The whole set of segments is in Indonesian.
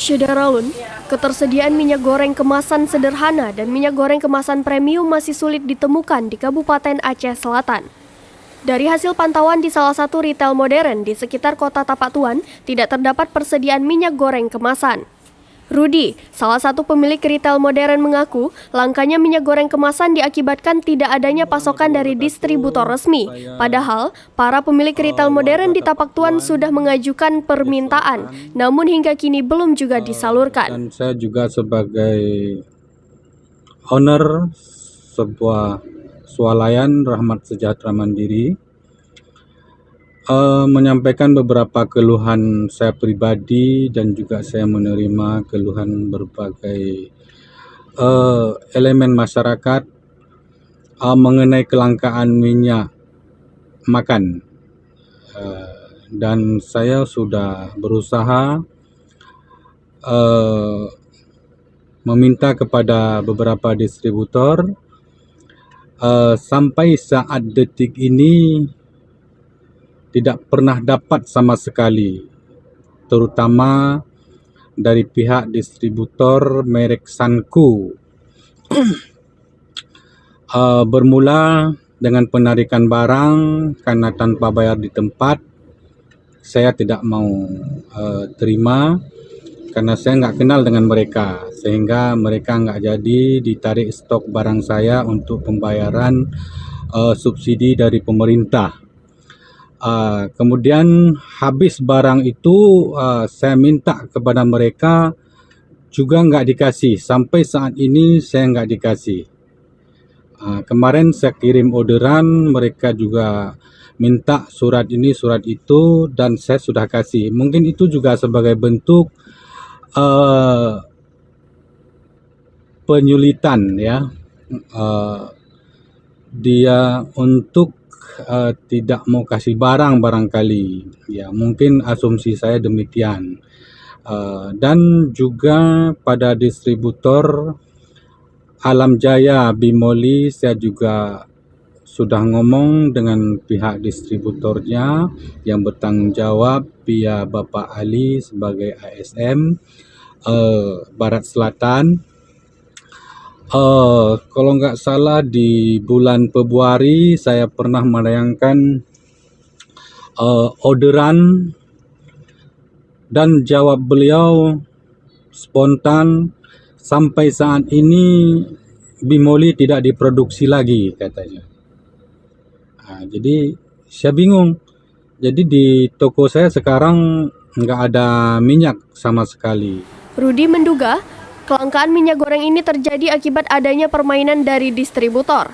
Syederalun, ketersediaan minyak goreng kemasan sederhana dan minyak goreng kemasan premium masih sulit ditemukan di Kabupaten Aceh Selatan. Dari hasil pantauan di salah satu retail modern di sekitar kota Tapak Tuan, tidak terdapat persediaan minyak goreng kemasan. Rudi, salah satu pemilik retail modern mengaku, langkanya minyak goreng kemasan diakibatkan tidak adanya pasokan dari distributor resmi. Padahal, para pemilik retail modern di Tapak Tuan sudah mengajukan permintaan, namun hingga kini belum juga disalurkan. Dan saya juga sebagai owner sebuah swalayan Rahmat Sejahtera Mandiri, menyampaikan beberapa keluhan saya pribadi dan juga saya menerima keluhan berbagai elemen masyarakat mengenai kelangkaan minyak makan, dan saya sudah berusaha meminta kepada beberapa distributor. Sampai saat detik ini tidak pernah dapat sama sekali, terutama dari pihak distributor merek Sanku. Bermula dengan penarikan barang karena tanpa bayar di tempat, saya tidak mau terima karena saya nggak kenal dengan mereka, sehingga mereka nggak jadi ditarik stok barang saya untuk pembayaran subsidi dari pemerintah. Kemudian habis barang itu, saya minta kepada mereka juga nggak dikasih. Sampai saat ini saya nggak dikasih. Kemarin saya kirim orderan, mereka juga minta surat ini surat itu, dan saya sudah kasih. Mungkin itu juga sebagai bentuk penyulitan ya, dia untuk tidak mau kasih barang barangkali ya, mungkin asumsi saya demikian. Dan juga pada distributor Alam Jaya Bimoli, saya juga sudah ngomong dengan pihak distributornya yang bertanggung jawab via Bapak Ali sebagai ASM Barat Selatan. Kalau nggak salah di bulan Februari saya pernah melayangkan orderan, dan jawab beliau spontan, sampai saat ini Bimoli tidak diproduksi lagi katanya. Jadi saya bingung. Jadi di toko saya sekarang nggak ada minyak sama sekali. Rudi menduga kelangkaan minyak goreng ini terjadi akibat adanya permainan dari distributor.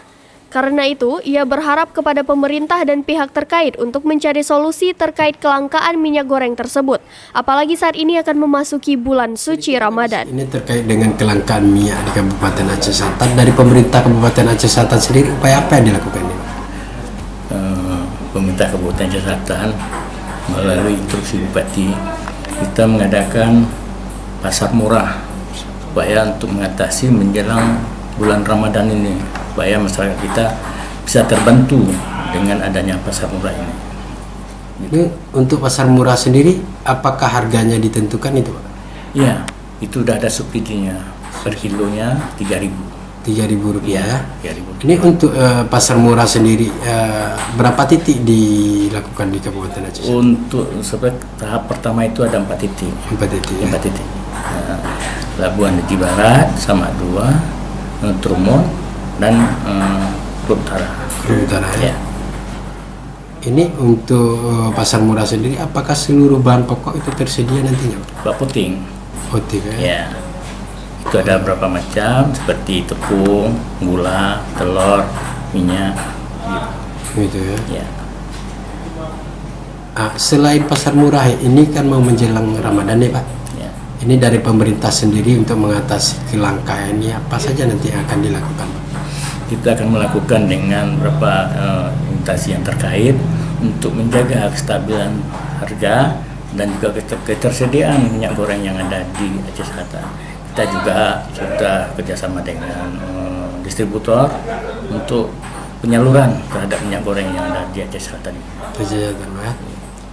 Karena itu, ia berharap kepada pemerintah dan pihak terkait untuk mencari solusi terkait kelangkaan minyak goreng tersebut. Apalagi saat ini akan memasuki bulan suci Ramadan. Ini terkait dengan kelangkaan minyak di Kabupaten Aceh Selatan. Dari pemerintah Kabupaten Aceh Selatan sendiri, upaya apa yang dilakukan ini? Pemerintah Kabupaten Aceh Selatan melalui instruksi Bupati, kita mengadakan pasar murah supaya untuk mengatasi menjelang bulan Ramadan ini, supaya masyarakat kita bisa terbantu dengan adanya pasar murah ini. Ini untuk pasar murah sendiri, apakah harganya ditentukan itu, Pak? Ya, itu sudah ada subsidinya, per kilonya Rp3.000. Rp3.000 ya? 3.000. Ini untuk pasar murah sendiri, berapa titik dilakukan di Kabupaten Aceh? Untuk tahap pertama itu ada 4 titik. 4 titik. 4 titik. Labuan Haji Barat, Samak 2, Trumon, dan Klub Utara. Klub Utara ya? Ya. Ini untuk pasar murah sendiri, apakah seluruh bahan pokok itu tersedia nantinya? Bak puting. Putih ya? Ya. Itu ada beberapa macam seperti tepung, gula, telur, minyak. Gitu ya? Ya. Selain pasar murah ini kan mau menjelang Ramadan ya, Pak? Ya. Ini dari pemerintah sendiri untuk mengatasi kelangkaan ini apa saja nanti yang akan dilakukan, Pak? Kita akan melakukan dengan beberapa instansi yang terkait untuk menjaga kestabilan harga dan juga ketersediaan minyak goreng yang ada di Aceh Selatan. Kita juga sudah kerjasama dengan distributor untuk penyaluran terhadap minyak goreng yang ada di Aceh Selatan.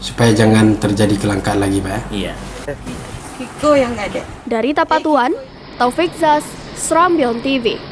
Supaya jangan terjadi kelangkaan lagi, Pak. Iya. Kiko yang nggak ada. Dari Tapatuan, Taufik Zas, Serambion TV.